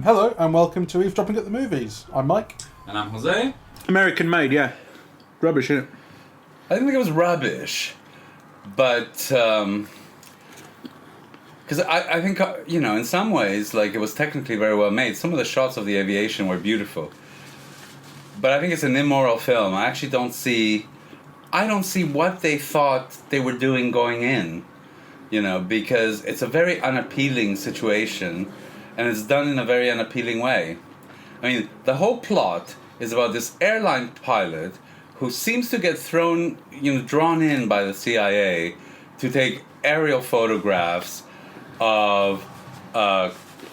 Hello and welcome to Eavesdropping at the Movies. I'm Mike. And I'm Jose. American made, yeah. Rubbish, isn't it? I didn't think it was rubbish, but because I think in some ways like it was technically very well made. Some of the shots of the aviation were beautiful, but I think it's an immoral film. I actually don't see what they thought they were doing going in, because it's a very unappealing situation. And it's done in a very unappealing way. I mean, the whole plot is about this airline pilot who seems to get drawn in by the CIA to take aerial photographs of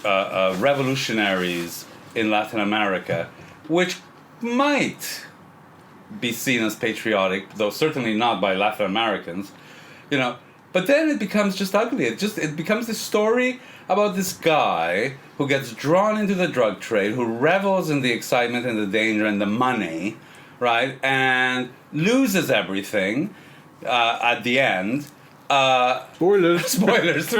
revolutionaries in Latin America, which might be seen as patriotic, though certainly not by Latin Americans, But then it becomes just ugly. It becomes this story about this guy who gets drawn into the drug trade, who revels in the excitement and the danger and the money, right? And loses everything at the end. Spoilers. Spoilers. So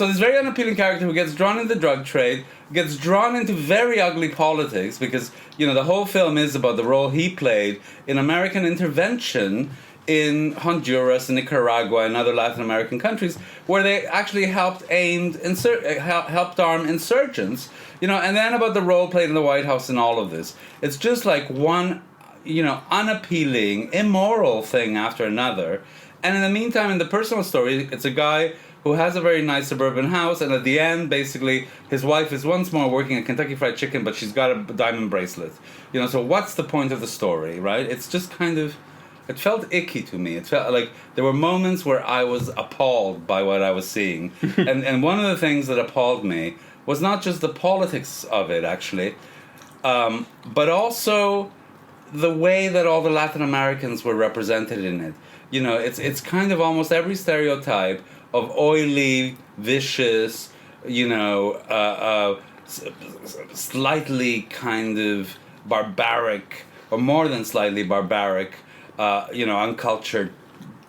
this very unappealing character who gets drawn into the drug trade, gets drawn into very ugly politics because, the whole film is about the role he played in American intervention in Honduras and Nicaragua and other Latin American countries where they actually helped arm insurgents, and then about the role played in the White House and all of this. It's just like one, unappealing, immoral thing after another. And in the meantime, in the personal story, it's a guy who has a very nice suburban house, and at the end, basically, his wife is once more working at Kentucky Fried Chicken, but she's got a diamond bracelet. So what's the point of the story, right? It's just kind of... It felt icky to me. It felt like there were moments where I was appalled by what I was seeing. and one of the things that appalled me was not just the politics of it, actually, but also the way that all the Latin Americans were represented in it. It's kind of almost every stereotype of oily, vicious, slightly kind of barbaric, or more than slightly barbaric, uncultured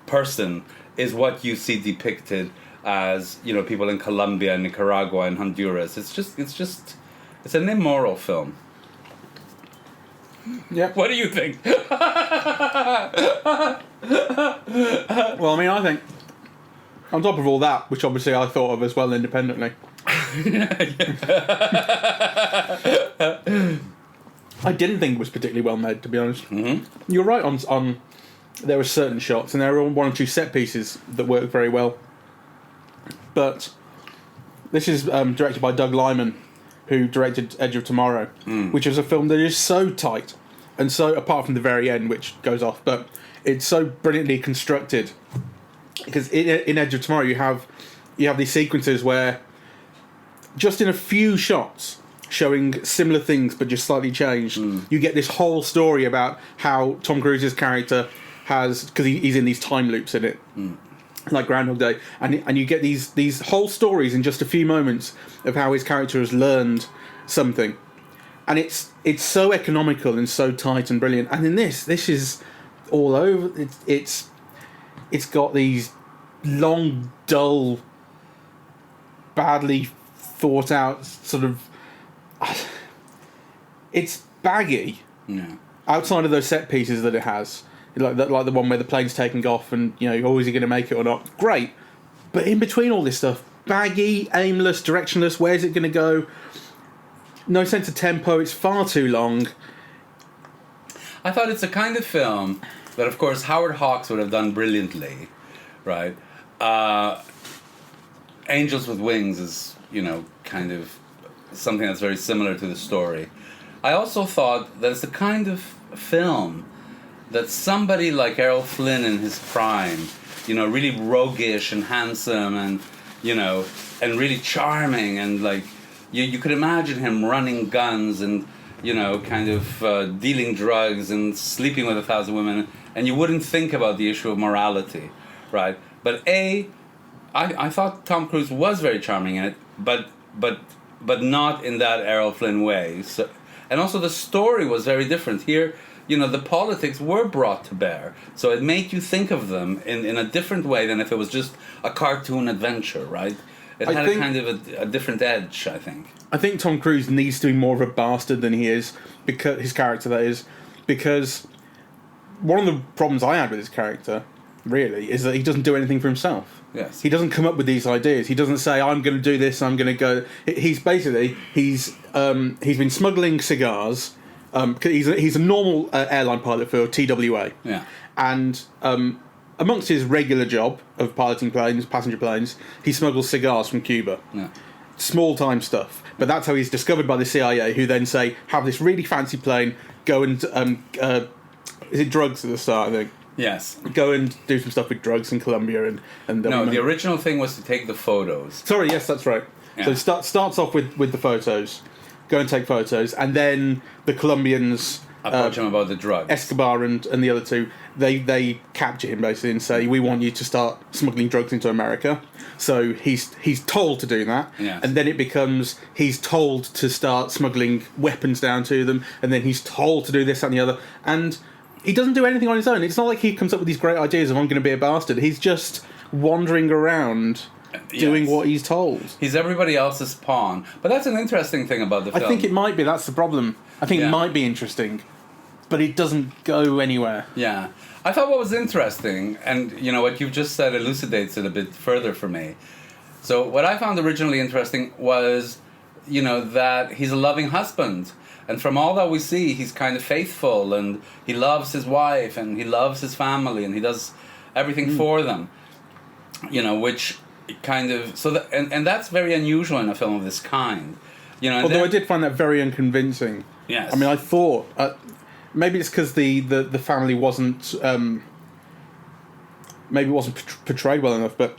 person is what you see depicted as, people in Colombia, Nicaragua, and Honduras. It's an immoral film. Yeah. What do you think? Well, I think, on top of all that, which obviously I thought of as well independently, I didn't think it was particularly well made, to be honest. Mm-hmm. You're right on there were certain shots, and there were one or two set pieces that worked very well. But this is directed by Doug Liman, who directed Edge of Tomorrow, which is a film that is so tight, and so, apart from the very end, which goes off, but it's so brilliantly constructed. Because in Edge of Tomorrow, you have these sequences where, just in a few shots, showing similar things but just slightly changed, you get this whole story about how Tom Cruise's character has, because he's in these time loops in it, like Groundhog Day, and you get these whole stories in just a few moments of how his character has learned something, and it's so economical and so tight and brilliant. And in this is all over. It's got these long, dull, badly thought out sort of. It's baggy. Yeah. Outside of those set pieces that it has, like the one where the plane's taking off, and oh, is he going to make it or not? Great, but in between all this stuff, baggy, aimless, directionless. Where's it going to go? No sense of tempo. It's far too long. I thought it's a kind of film that, of course, Howard Hawks would have done brilliantly, right? Angels with Wings is, kind of something that's very similar to the story. I also thought that it's the kind of film that somebody like Errol Flynn in his prime, really roguish and handsome and, and really charming, and like you could imagine him running guns and, kind of dealing drugs and sleeping with 1,000 women, and you wouldn't think about the issue of morality, right? But I thought Tom Cruise was very charming in it, but not in that Errol Flynn way. So, and also the story was very different. Here, the politics were brought to bear. So it made you think of them in a different way than if it was just a cartoon adventure, right? It had a kind of a different edge, I think. I think Tom Cruise needs to be more of a bastard than he is, because his character, that is, because one of the problems I had with his character, really, is that he doesn't do anything for himself. Yes. He doesn't come up with these ideas. He doesn't say, I'm going to do this, I'm going to go... He's basically, he's been smuggling cigars. He's a normal airline pilot for TWA. Yeah. And amongst his regular job of piloting planes, passenger planes, he smuggles cigars from Cuba. Yeah. Small time stuff. But that's how he's discovered by the CIA, who then say, have this really fancy plane, go and... is it drugs at the start, I think? Yes. Go and do some stuff with drugs in Colombia and No, the original thing was to take the photos. Sorry, yes, that's right. Yeah. So it starts off with the photos, go and take photos, and then the Colombians, Approach him about the drugs. Escobar and the other two, they capture him basically and say, we want you to start smuggling drugs into America. So he's told to do that, Yes. and then it becomes he's told to start smuggling weapons down to them, and then he's told to do this, that, and the other, and he doesn't do anything on his own. It's not like he comes up with these great ideas of I'm going to be a bastard. He's just wandering around doing what he's told. He's everybody else's pawn. But that's an interesting thing about the film. I think it might be. That's the problem. I think it might be interesting, but it doesn't go anywhere. Yeah. I thought what was interesting, and what you've just said elucidates it a bit further for me. So what I found originally interesting was, that he's a loving husband. And from all that we see, he's kind of faithful, and he loves his wife, and he loves his family, and he does everything for them. Which kind of and that's very unusual in a film of this kind. Although I did find that very unconvincing. Yes. I mean, I thought maybe it's because the family wasn't maybe it wasn't portrayed well enough, but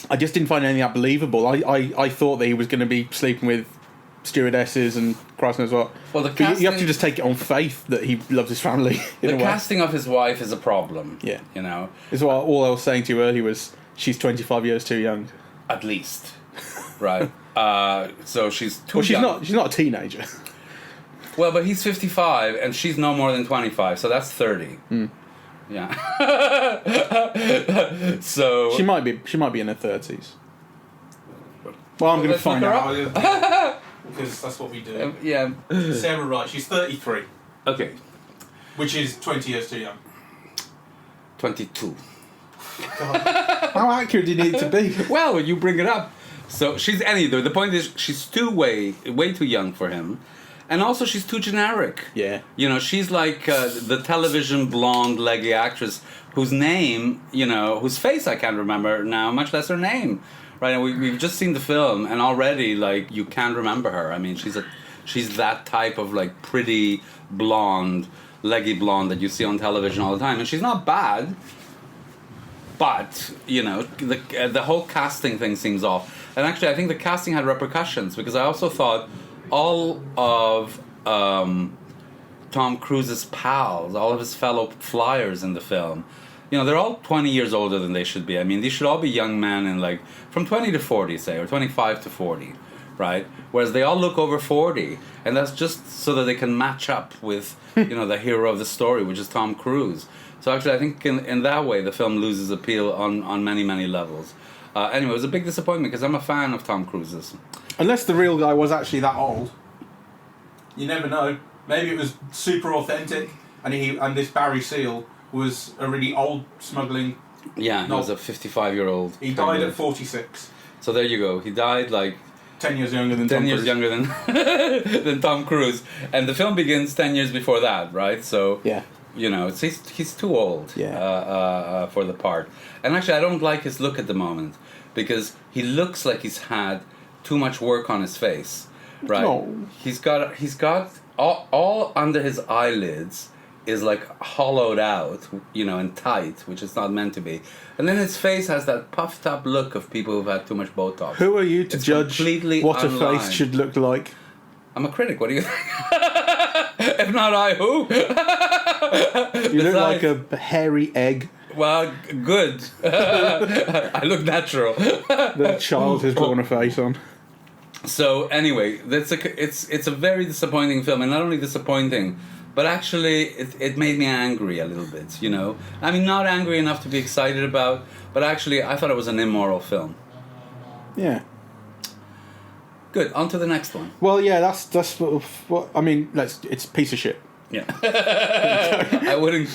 I just didn't find anything that believable. I thought that he was going to be sleeping with stewardesses and Christ knows what. Well, you have to just take it on faith that he loves his family. The casting of his wife is a problem. Yeah. Is what all I was saying to you earlier was she's 25 years too young. At least, right? So she's too Well, she's young. she's not a teenager. Well, but he's 55 and she's no more than 25, so that's 30. Yeah. So she might be in her 30s. Well, I'm going to Let's find look her out. Because that's what we do. yeah. Sarah Wright, she's 33, Okay. which is 20 years too young. 22. How accurate do you need it to be? Well, you bring it up. So she's anyway. The point is, she's way too young for him, and also she's too generic. Yeah. She's like the television blonde leggy actress whose name, whose face I can't remember now, much less her name. Right, and we've just seen the film, and already you can't remember her. I mean, she's that type of pretty blonde, leggy blonde that you see on television all the time, and she's not bad. But the whole casting thing seems off, and actually I think the casting had repercussions because I also thought all of Tom Cruise's pals, all of his fellow flyers in the film, they're all 20 years older than they should be. I mean, these should all be young men in from 20 to 40, say, or 25 to 40, right? Whereas they all look over 40, and that's just so that they can match up with the hero of the story, which is Tom Cruise. So actually, I think in that way, the film loses appeal on many, many levels. Anyway, it was a big disappointment because I'm a fan of Tom Cruise's. Unless the real guy was actually that old. You never know. Maybe it was super authentic, and this Barry Seal was a really old smuggling. Yeah, he was a 55-year-old. He died at 46. So there you go. He died 10 years younger than 10 Tom years Cruise. younger than Tom Cruise, and the film begins 10 years before that, right? So Yeah. he's too old Yeah. for the part. And actually, I don't like his look at the moment because he looks like he's had too much work on his face, right? No. He's got all under his eyelids is hollowed out, and tight, which it's not meant to be. And then his face has that puffed up look of people who've had too much Botox. Who are you to It's judge completely what a unlined. face should look like? I'm a critic. What do you think? If not I, who? You look like a hairy egg Well, good. I look natural. that a child has drawn a face on. So anyway, it's a very disappointing film, and not only disappointing, but actually it made me angry a little bit, you know. I mean, not angry enough to be excited about, but actually I thought it was an immoral film. Yeah. Good, on to the next one. Well, yeah, that's sort of what I mean. It's a piece of shit. Yeah. I wouldn't...